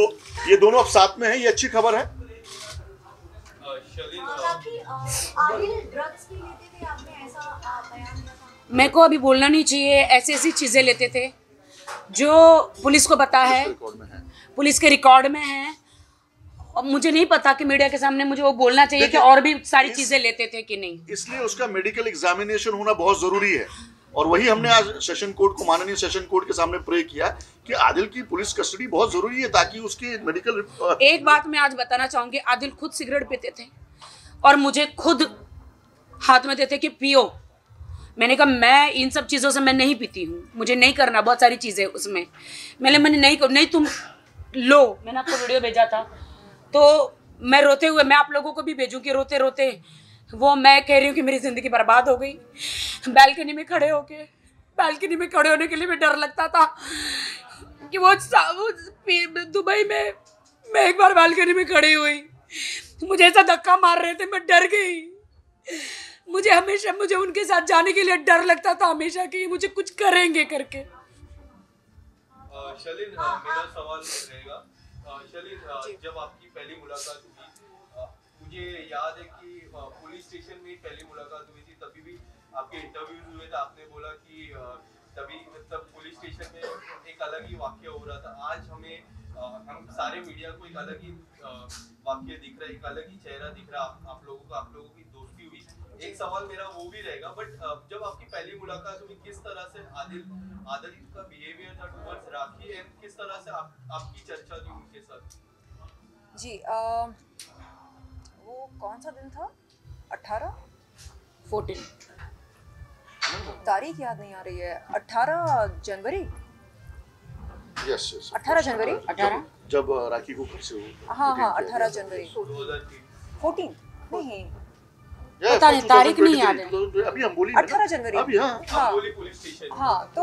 ये दोनों अब साथ में हैं, ये अच्छी खबर है। मेरे को अभी बोलना नहीं चाहिए, ऐसी ऐसी चीजें लेते थे जो पुलिस को पता है, पुलिस के रिकॉर्ड में है, और मुझे नहीं पता कि मीडिया के सामने मुझे वो बोलना चाहिए कि और भी सारी चीजें लेते थे कि नहीं। इसलिए उसका मेडिकल एग्जामिनेशन होना बहुत जरूरी है, और वही हमने आज सेशन कोर्ट को, माननीय सेशन कोर्ट के सामने प्रे किया कि आदिल की पुलिस कस्टडी बहुत जरूरी है ताकि उसकी मेडिकल। एक बात मैं आज बताना चाहूंगी, आदिल खुद सिगरेट पीते थे और मुझे खुद हाथ में देते कि पियो। मैंने कहा मैं इन सब चीज़ों से मैं नहीं पीती हूँ, मुझे नहीं करना, बहुत सारी चीज़ें उसमें मैंने नहीं तुम लो। मैंने आपको वीडियो भेजा था, तो मैं रोते हुए, मैं आप लोगों को भी भेजूँ कि रोते रोते वो मैं कह रही हूँ कि मेरी ज़िंदगी बर्बाद हो गई। बालकनी में खड़े होने के लिए भी डर लगता था कि वो दुबई में मैं एक बार बालकनी में खड़ी हुई, मुझे ऐसा धक्का मार रहे थे, मैं डर गई। मुझे उनके साथ जाने के लिए डर लगता था हमेशा कि मुझे कुछ करेंगे करके। शर्लिन, मेरा सवाल रहेगा, शर्लिन, जब आपकी पहली मुलाकात हुई, मुझे याद है कि पुलिस स्टेशन में पहली मुलाकात हुई थी, तभी भी आपके इंटरव्यूज हुए थे, आपने बोला कि तब पुलिस स्टेशन में एक अलग ही वाक्य हो रहा था। आज हम सारे मीडिया को एक अलग ही वाक्य दिख रहा है, एक अलग ही चेहरा दिख रहा है आप लोगों की दोस्ती हुई। एक सवाल मेरा वो भी रहेगा, बट जब आपकी पहली मुलाकात हुई, किस तरह से आदिल का बिहेवियर था टुवर्ड्स राखी, एंड किस तरह से आपकी चर्चा थी उनके साथ? जी वो कौन सा दिन था? 14 तारीख याद नहीं आ रही है। 18 जनवरी। यस 18 जनवरी 18 जब राखी को घर से हो। हाँ 18 जनवरी 2003 14 नहीं, पता नहीं, तारीख नहीं याद है। अभी हम बोली 18 जनवरी। अभी हाँ पुलिस स्टेशन। हाँ, तो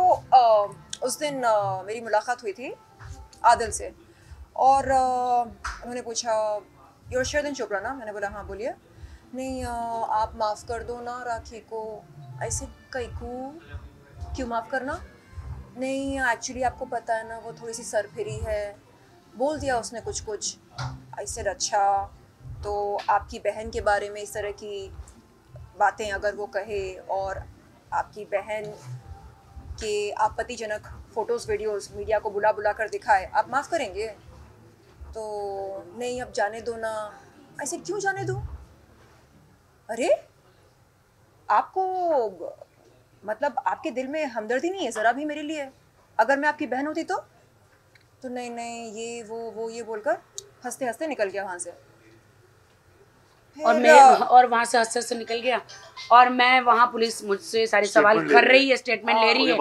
उस दिन मेरी मुलाकात हुई थी आदिल से, और उन्होंने पूछा योर शर्लिन चोपड़ा ना? मैंने बोला हाँ बोलिए। नहीं आप माफ़ कर दो ना राखी को। ऐसे कई को क्यों माफ़ करना? नहीं एक्चुअली आपको पता है ना वो थोड़ी सी सरफिरी है। बोल दिया उसने कुछ। ऐसे अच्छा, तो आपकी बहन के बारे में इस तरह की बातें अगर वो कहे और आपकी बहन के आपत्तिजनक फ़ोटोज़ वीडियोस मीडिया को बुला कर दिखाए, आप माफ़ करेंगे? तो नहीं अब जाने दो ना। ऐसे क्यों जाने दूँ? अरे आपको मतलब आपके दिल में हमदर्दी नहीं है ज़रा भी मेरे लिए? अगर मैं आपकी बहन होती तो नहीं ये वो ये बोलकर हंसते हंसते निकल गया वहाँ से। और वहाँ से हंसते निकल गया, और मैं वहाँ पुलिस मुझसे सारे सवाल कर रही है, स्टेटमेंट ले रही है,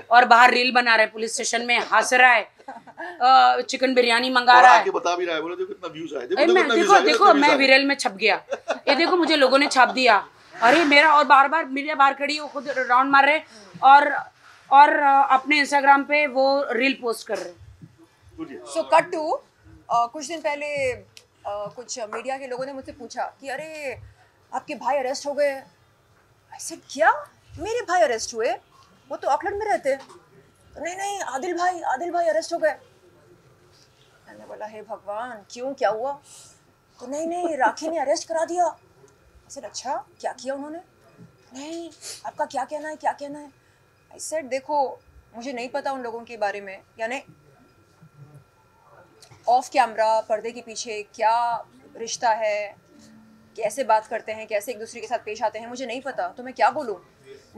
और बाहर रील बना रहा है पुलिस स्टेशन में, हंस रहा है, चिकन बिरयानी मंगा रहा है, बता भी रहा है, बोले देखो कितना व्यूज आए, देखो मैं विरल में छप गया, ये देखो मुझे लोगों ने छाप दिया। अरे मेरा, और बार बार मीडिया बाहर खड़ी है, खुद राउंड मार रहे और अपने इंस्टाग्राम पे वो रील पोस्ट कर रहे। सो कट टू कुछ दिन पहले कुछ मीडिया के लोगों ने मुझसे पूछा कि अरे आपके भाई अरेस्ट हो गए। आई सेड क्या मेरे भाई अरेस्ट हुए? वो तो ऑकलैंड में रहते। नहीं नहीं आदिल भाई अरेस्ट हो गए। मैंने बोला हे भगवान क्यों, क्या हुआ? तो नहीं राखी ने अरेस्ट करा दिया। आई सेड अच्छा क्या किया उन्होंने? नहीं आपका क्या कहना है? आई सेड देखो मुझे नहीं पता उन लोगों के बारे में, यानी ऑफ कैमरा पर्दे के पीछे क्या रिश्ता है, कैसे बात करते हैं, कैसे एक दूसरे के साथ पेश आते हैं, मुझे नहीं पता, तो मैं क्या बोलूँ?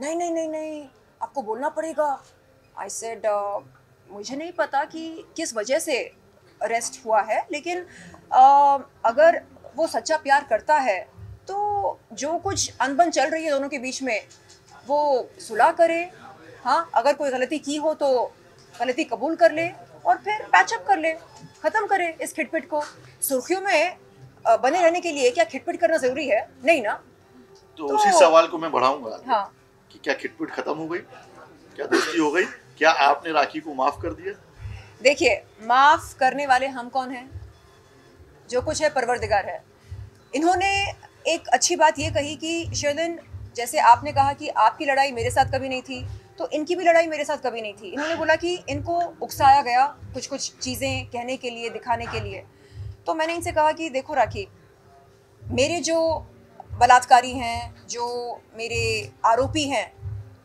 नहीं आपको बोलना पड़ेगा। आई सेड मुझे नहीं पता कि किस वजह से अरेस्ट हुआ है, लेकिन अगर वो सच्चा प्यार करता है तो जो कुछ अनबन चल रही है दोनों के बीच में वो सुलह करे। हाँ अगर कोई गलती की हो तो गलती कबूल कर ले और फिर पैचअप कर ले, ख़त्म करे इस खिटपिट को। सुर्खियों में बने रहने के लिए क्या खिटपिट करना ज़रूरी है? नहीं ना। तो उसी सवाल को मैं बढ़ाऊंगा। हाँ कि क्या खिटपिट खत्म हो गई, क्या दोस्ती हो गई, क्या आपने राखी को माफ कर दिया? देखिए माफ़ करने वाले हम कौन हैं? जो कुछ है परवरदिगार है। इन्होंने एक अच्छी बात ये कही कि शेरलिन जैसे आपने कहा कि आपकी लड़ाई मेरे साथ कभी नहीं थी, तो इनकी भी लड़ाई मेरे साथ कभी नहीं थी। इन्होंने बोला कि इनको उकसाया गया कुछ चीज़ें कहने के लिए, दिखाने के लिए। तो मैंने इनसे कहा कि देखो राखी, मेरे जो बलात्कारी हैं, जो मेरे आरोपी हैं,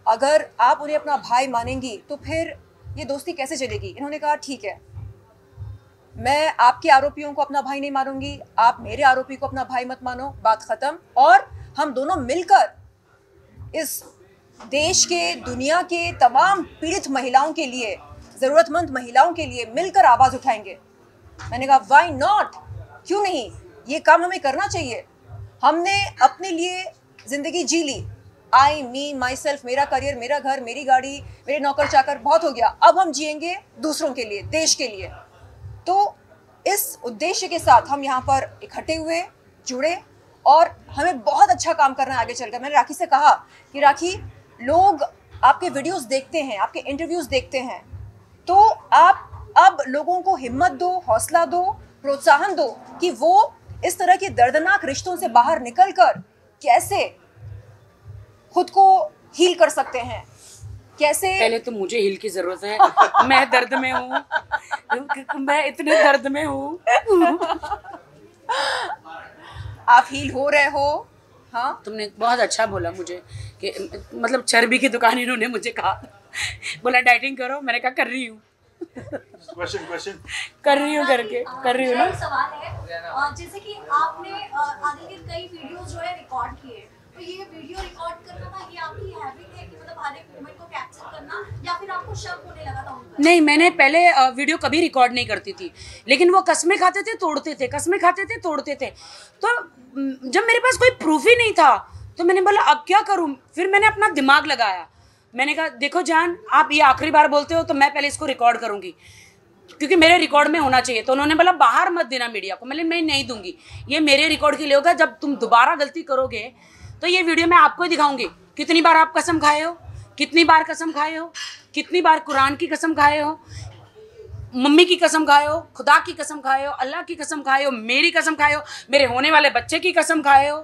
अगर आप उन्हें अपना भाई मानेंगी तो फिर ये दोस्ती कैसे चलेगी? इन्होंने कहा ठीक है, मैं आपके आरोपियों को अपना भाई नहीं मानूंगी, आप मेरे आरोपी को अपना भाई मत मानो, बात ख़त्म। और हम दोनों मिलकर इस देश के, दुनिया के तमाम पीड़ित महिलाओं के लिए, ज़रूरतमंद महिलाओं के लिए मिलकर आवाज़ उठाएंगे। मैंने कहा व्हाई नॉट, क्यों नहीं, ये काम हमें करना चाहिए। हमने अपने लिए ज़िंदगी जी ली, आई मी माई सेल्फ, मेरा करियर, मेरा घर, मेरी गाड़ी, मेरे नौकर चाकर, बहुत हो गया। अब हम जिएंगे दूसरों के लिए, देश के लिए। तो इस उद्देश्य के साथ हम यहाँ पर इकट्ठे हुए, जुड़े, और हमें बहुत अच्छा काम करना है आगे चलकर। मैंने राखी से कहा कि राखी, लोग आपके वीडियोस देखते हैं, आपके इंटरव्यूज़ देखते हैं, तो आप अब लोगों को हिम्मत दो, हौसला दो, प्रोत्साहन दो कि वो इस तरह के दर्दनाक रिश्तों से बाहर निकलकर कैसे खुद को हील कर सकते हैं, कैसे। पहले तो मुझे हील की जरूरत है, मैं दर्द में हूँ, मैं इतने दर्द में हूँ। आप हील हो रहे हो। हाँ तुमने बहुत अच्छा बोला मुझे कि मतलब चर्बी की दुकान इन्होंने मुझे कहा, बोला डाइटिंग करो, मैंने कहा कर रही हूँ। क्वेश्चन कर रही हूँ करके कर रही हूँ ना। एक सवाल है, जैसे कि आपने आदिल के कई वीडियोस जो है रिकॉर्ड किए, तो ये वीडियो रिकॉर्ड करना था, ये आपकी हैबिट है कि मतलब हर एक मोमेंट को कैप्चर करना, या फिर आपको शक होने लगा था उन पर? नहीं, मैंने पहले वीडियो कभी रिकॉर्ड नहीं करती थी, लेकिन वो कस्में खाते थे तोड़ते थे, कस्में खाते थे तोड़ते थे। तो जब मेरे पास कोई प्रूफ ही नहीं था तो मैंने बोला अब क्या करूँ। फिर मैंने अपना दिमाग लगाया, मैंने कहा देखो जान, आप ये आखिरी बार बोलते हो तो मैं पहले इसको रिकॉर्ड करूँगी क्योंकि मेरे रिकॉर्ड में होना चाहिए। तो उन्होंने बोला बाहर मत देना मीडिया को। मैं नहीं दूंगी, ये मेरे रिकॉर्ड के लिए होगा। जब तुम दोबारा गलती करोगे तो ये वीडियो मैं आपको ही दिखाऊंगी, कितनी बार आप कसम खाए हो, कितनी बार कसम खाए हो, कितनी बार कुरान की कसम खाए हो, मम्मी की कसम खाए हो, खुदा की कसम खाए हो, अल्लाह की कसम खाए हो, मेरी कसम खाए हो, मेरे होने वाले बच्चे की कसम खाए हो,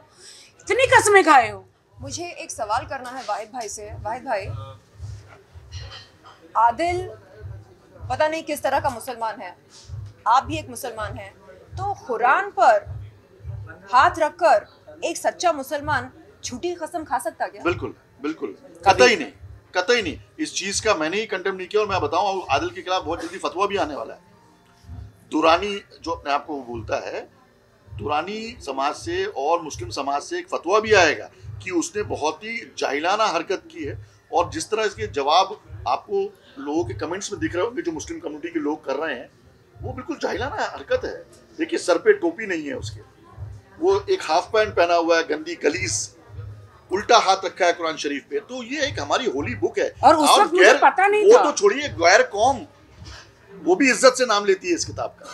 इतनी कसमें खाए हो। मुझे एक सवाल करना है वाहिद भाई से। वाहिद भाई, आदिल पता नहीं किस तरह का मुसलमान है, आप भी एक मुसलमान हैं, तो कुरान पर हाथ रखकर एक सच्चा मुसलमान झूठी कसम खा सकता क्या? बिल्कुल बिल्कुल, कतई नहीं, कतई नहीं। इस चीज का मैंने ही कंडेम नहीं किया। और मैं बताऊं, आदिल के खिलाफ बहुत जल्दी फतवा भी आने वाला है। दुरानी जो अपने आप को बोलता है, दुरानी समाज से और मुस्लिम समाज से एक फतवा भी आएगा कि उसने बहुत ही जाहिलाना हरकत की है। और जिस तरह इसके जवाब आपको लोगों के कमेंट्स में दिख रहे होंगे, जो मुस्लिम कम्युनिटी के लोग कर रहे हैं, वो बिल्कुल जाहिलाना हरकत है। देखिए, सर पे टोपी नहीं है उसके, वो एक हाफ पैंट पहना हुआ है, गंदी गलीस, उल्टा हाथ रखा है कुरान शरीफ पे। तो ये एक हमारी होली बुक है। और उस वक्त मुझे पता नहीं था। वो तो छोड़िए, गैर कौम वो भी इज्जत से नाम लेती है इस किताब का।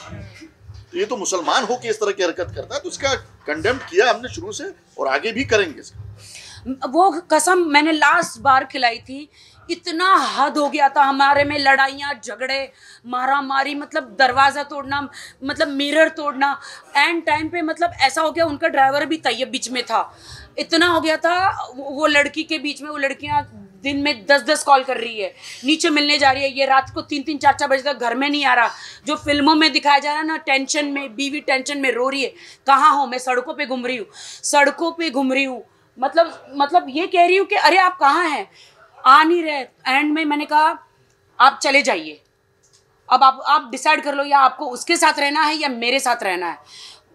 तो ये तो मुसलमान हो के इस तरह की हरकत करता है, तो उसका कंडेम किया हमने शुरू से और आगे भी करेंगे इसका। वो कसम मैंने लास्ट बार खिलाई थी, इतना हद हो गया था हमारे में, लड़ाइयाँ झगड़े मारा मारी, मतलब दरवाज़ा तोड़ना, मतलब मिरर तोड़ना। एंड टाइम पे मतलब ऐसा हो गया, उनका ड्राइवर भी तैयब बीच में था, इतना हो गया था। वो लड़की के बीच में, वो लड़कियाँ दिन में 10-10 कॉल कर रही है, नीचे मिलने जा रही है, ये रात को 3-3 4-4 बजे तक घर में नहीं आ रहा। जो फिल्मों में दिखाया जा रहा है ना, टेंशन में, बीवी टेंशन में रो रही है, कहाँ हो मैं? सड़कों पे घूम रही हूँ, सड़कों पे घूम रही हूँ। मतलब ये कह रही हूँ कि अरे आप कहाँ हैं, आ नहीं रहे। एंड में मैंने कहा आप चले जाइए, अब आप डिसाइड कर लो, या आपको उसके साथ रहना है या मेरे साथ रहना है।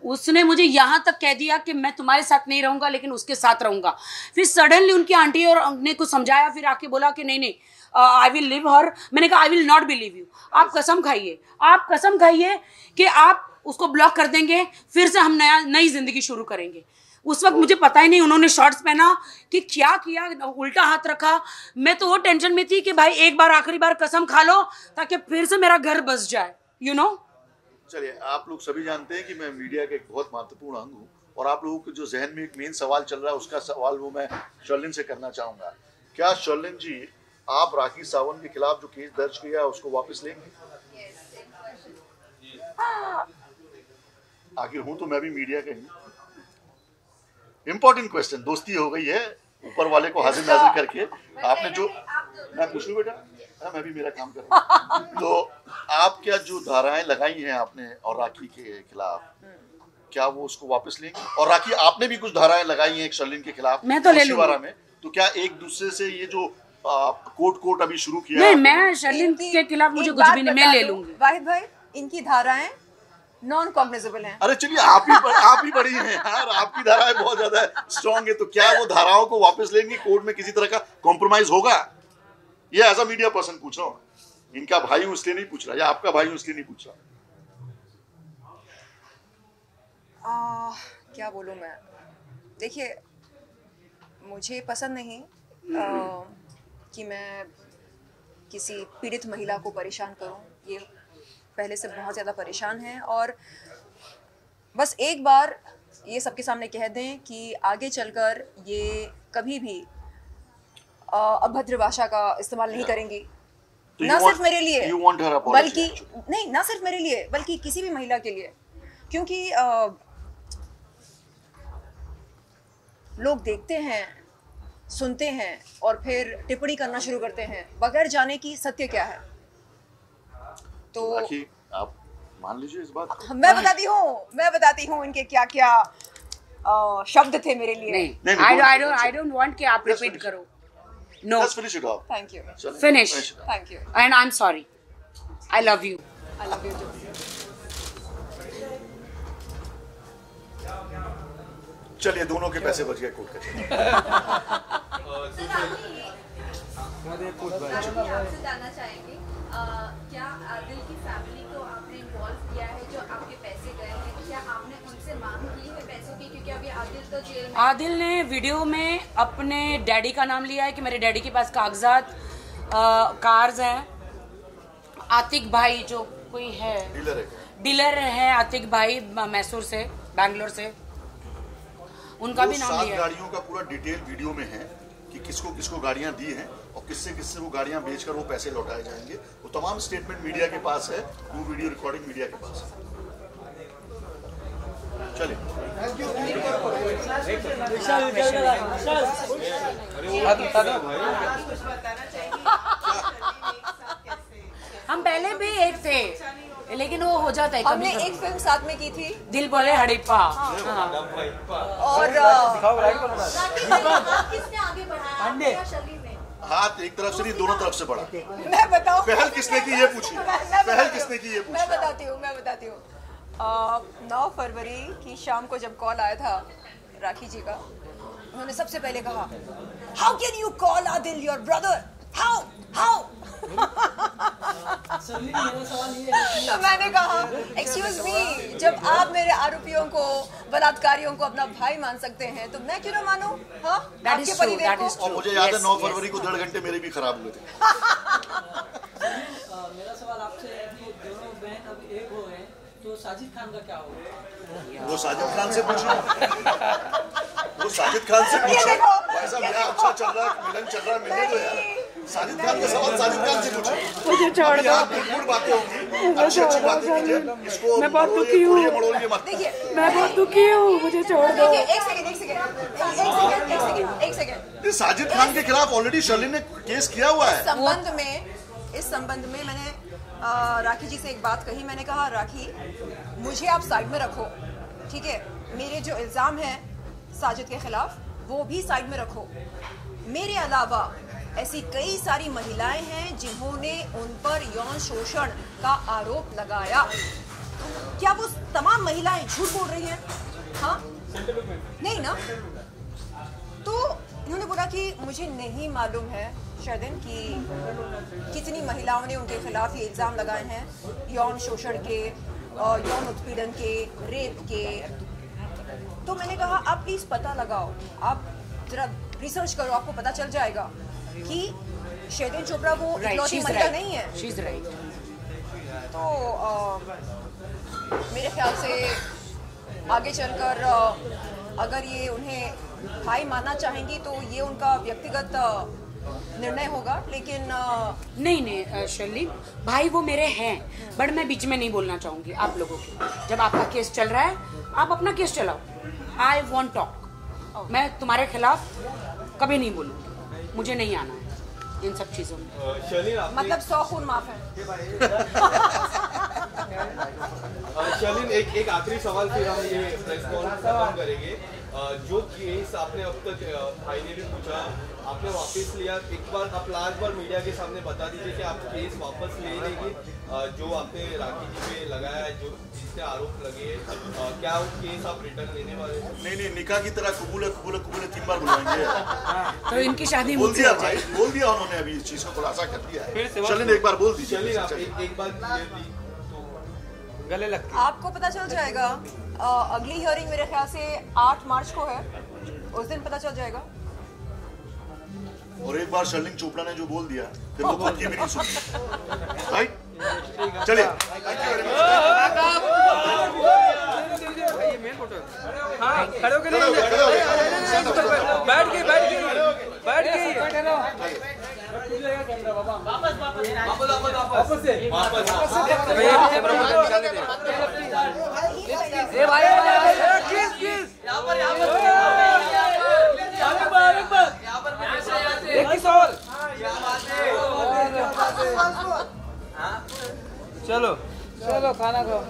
उसने मुझे यहाँ तक कह दिया कि मैं तुम्हारे साथ नहीं रहूँगा लेकिन उसके साथ रहूँगा। फिर सडनली उनकी आंटी और ने कुछ समझाया, फिर आके बोला कि नहीं आई विल लिव हर। मैंने कहा I will not believe you. आप कसम खाइए, आप कसम खाइए कि आप उसको ब्लॉक कर देंगे, फिर से हम नई जिंदगी शुरू करेंगे। उस वक्त मुझे पता ही नहीं, उन्होंने शॉर्ट्स पहना कि क्या किया, उल्टा हाथ रखा। मैं तो वो टेंशन में थी कि भाई एक बार आखिरी बार कसम खा लो ताकि फिर से मेरा घर बस जाए, यू नो। चलिए, आप लोग सभी जानते हैं कि मैं मीडिया का एक बहुत महत्वपूर्ण अंग हूँ, और आप लोगों के जो जहन में एक मेन सवाल चल रहा है, उसका सवाल वो मैं शर्लिन से करना चाहूँगा। क्या शर्लिन जी, आप राखी सावंत के खिलाफ जो केस दर्ज किया है उसको वापस लेंगे? आखिर हूँ तो मैं भी मीडिया का ही। इम्पोर्टेंट क्वेश्चन, दोस्ती हो गई है ऊपर वाले को हाजिर नाजिर करके। आपने जो, मैं पूछ लूँ बेटा, मैं भी मेरा काम कर रहा हूँ। तो आप क्या जो धाराएं लगाई हैं आपने और राखी के खिलाफ, क्या वो उसको वापस लेंगे? और राखी, आपने भी कुछ धाराएं लगाई हैं एक शर्लिन के खिलाफ, मैं तो ले लूंगी। में, तो क्या एक दूसरे से ये जो कोर्ट अभी शुरू किया? नहीं, मैं शर्लिन के खिलाफ मुझे कुछ भी नहीं, मैं ले लूंगी। वाहिद भाई, इनकी धाराएं नॉन कॉग्निजेबल हैं। अरे चलिए, आप ही बड़ी हैं यार, आपकी धाराएं बहुत ज्यादा स्ट्रॉन्ग है, तो क्या वो धाराओं को वापस लेंगे? कोर्ट में किसी तरह का कॉम्प्रोमाइज होगा? ये एज अ मीडिया पर्सन पूछ रहा हूँ, इनका भाई हूं इसलिए नहीं पूछ रहा, या आपका भाई हूं इसलिए नहीं पूछ रहा। क्या बोलूं मैं, देखिए मुझे पसंद नहीं कि मैं किसी पीड़ित महिला को परेशान करूं। ये पहले से बहुत ज़्यादा परेशान हैं, और बस एक बार ये सबके सामने कह दें कि आगे चलकर ये कभी भी अभद्र भाषा का इस्तेमाल नहीं करेंगी, ना सिर्फ मेरे लिए, बल्कि नहीं, ना सिर्फ मेरे लिए बल्कि किसी भी महिला के लिए। क्योंकि लोग देखते हैं, सुनते हैं और फिर टिप्पणी करना शुरू करते हैं बगैर जाने की सत्य क्या है। तो आप मान लीजिए इस बात को। मैं बताती हूँ इनके क्या क्या शब्द थे मेरे लिए। नहीं, I don't want कि आप रिपीट करो। No. Let's finish it off. Thank you. Finish. Thank you. And I'm sorry. I love you. I love you too. चलिए, दोनों के पैसे बच गए कोर्ट के। आपसे जानना चाहेंगे, क्या आदिल की फैमिली को आपने इन्वॉल्व किया है? जो आपके पैसे गए हैं, क्या आपने उनसे मांग की है पैसों की? क्योंकि अभी आदिल तो जेल में। आदिल ने वीडियो में अपने डैडी का नाम लिया है कि मेरे डैडी के पास कागजात, कार्स हैं। आतिक भाई जो कोई है, डीलर है आतिक भाई, मैसूर से, बैंगलोर से, उनका भी नाम लिया है। गाड़ियों का पूरा डिटेल वीडियो में है कि किसको किसको गाड़ियां दी हैं और किससे किससे वो गाड़ियां बेचकर वो पैसे लौटाए जाएंगे। वो तमाम स्टेटमेंट मीडिया के पास है, वो वीडियो रिकॉर्डिंग मीडिया के पास है। चलिए, हम पहले भी एक थे, लेकिन वो हो जाता है। हमने एक फिल्म साथ में की थी, दिल बोले हड़प्पा। और किसने आगे बढ़ाया शर्लिन ने? हाथ एक तरफ से नहीं, दोनों तरफ से बढ़ा। मैं बताऊं, पहल किसने की ये पूछिए, पहल किसने की ये पूछिए। मैं बताती हूँ 9 फरवरी की शाम को जब कॉल आया था राखी जी का, उन्होंने सबसे पहले कहा, how can you call Adil your brother, how तो मैंने कहा, एक्सक्यूज मी, जब आप मेरे आरोपियों को, बलात्कारियों को अपना भाई मान सकते हैं तो मैं क्यों ना मानूं? हाँ, आपके परिवार को। और मुझे याद है 9 फरवरी को 1.5 घंटे मेरे भी खराब हुए थे। मेरा सवाल आपसे है कि दोनों बहन अब एक हो गए, तो साजिद खान का क्या होगा? वो साजिद खान से पूछो, वो साजिद खान से पूछो। ऐसा ब्याह अच्छा चल रहा है, मिलन चल रहा है, मिलने दो यार। साजिद खान का सवाल साजिद खान से पूछो। मुझे छोड़ दो, गुड़ बातें होंगी, अच्छी अच्छी बातें कीजिए। इसको मैं बहुत दुखी हूँ, मड़ोलिए मत। मैं बहुत दुखी हूँ, मुझे छोड़ दो। एक सेकंड। साजिद खान के खिलाफ ऑलरेडी शर्लिन ने केस किया हुआ है। इस संबंध में मैंने राखी जी से एक बात कही। मैंने कहा राखी, मुझे आप साइड में रखो, ठीक है? मेरे जो इल्ज़ाम हैं साजिद के खिलाफ वो भी साइड में रखो। मेरे अलावा ऐसी कई सारी महिलाएं हैं जिन्होंने उन पर यौन शोषण का आरोप लगाया। क्या वो तमाम महिलाएं झूठ बोल रही हैं? हाँ, नहीं ना? तो इन्होंने बोला कि मुझे नहीं मालूम है शर्दिन कि कितनी महिलाओं ने उनके खिलाफ ये इल्ज़ाम लगाए हैं यौन शोषण के, यौन उत्पीड़न के, रेप के। तो मैंने कहा आप प्लीज़ पता लगाओ, आप जरा रिसर्च करो, आपको पता चल जाएगा कि शर्दिन चोपड़ा वो इकलौती महिला नहीं है। तो मेरे ख्याल से आगे चलकर अगर ये उन्हें भाई मानना चाहेंगी तो ये उनका व्यक्तिगत निर्णय होगा, लेकिन नहीं शर्लिन, भाई वो मेरे हैं, बट मैं बीच में नहीं बोलना चाहूंगी आप लोगों के। जब आपका केस चल रहा है आप अपना केस चलाओ, आई वॉन्ट टॉक। मैं तुम्हारे खिलाफ कभी नहीं बोलूंगी, मुझे नहीं आना है इन सब चीजों में। मतलब 100 खून माफ है। शर्लिन, एक आखिरी सवाल फिर हम ये प्रेस कॉन्फ्रेंस खत्म करेंगे। जो केस आपने अब तक भाई ने भी पूछा, आपने वापस लिया, एक बार आप लास्ट बार मीडिया के सामने बता दीजिए कि आप केस वापस ले लेंगे जो आपने राखी जी पे लगाया है, जो जिससे आरोप लगे, क्या वो केस आप रिटर्न लेने वाले हैं? नहीं, निकाह की तरह कबूल है 3 बार बुलाएंगे। तो इनकी शादी बोल दिया भाई, बोल दिया उन्होंने, अभी इस चीज को खुलासा कर दिया है। शर्लिन एक बार बोल दीजिए। एक बार गले लगती। आपको पता चल जाएगा, अगली हियरिंग मेरे ख्याल से 8 मार्च को है, उस दिन पता चल जाएगा। और एक बार शर्लिन चोपड़ा ने जो बोल दिया फिर वो खुद की भी नहीं सुनी, राइट? चलिए, थैंक यू वेरी मच। हाँ, खड़े होके नहीं, बैठ गई। चलो खाना खाओ।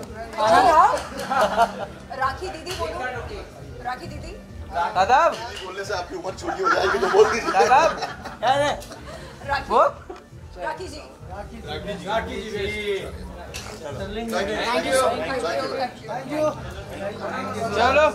राखी दीदी बोलो, राखी दीदी। आदाब बोलने से आपकी उम्र छोटी हो जाएगी तो बोल दीजिए। आदाब वो राखी जी। Thank you. चलो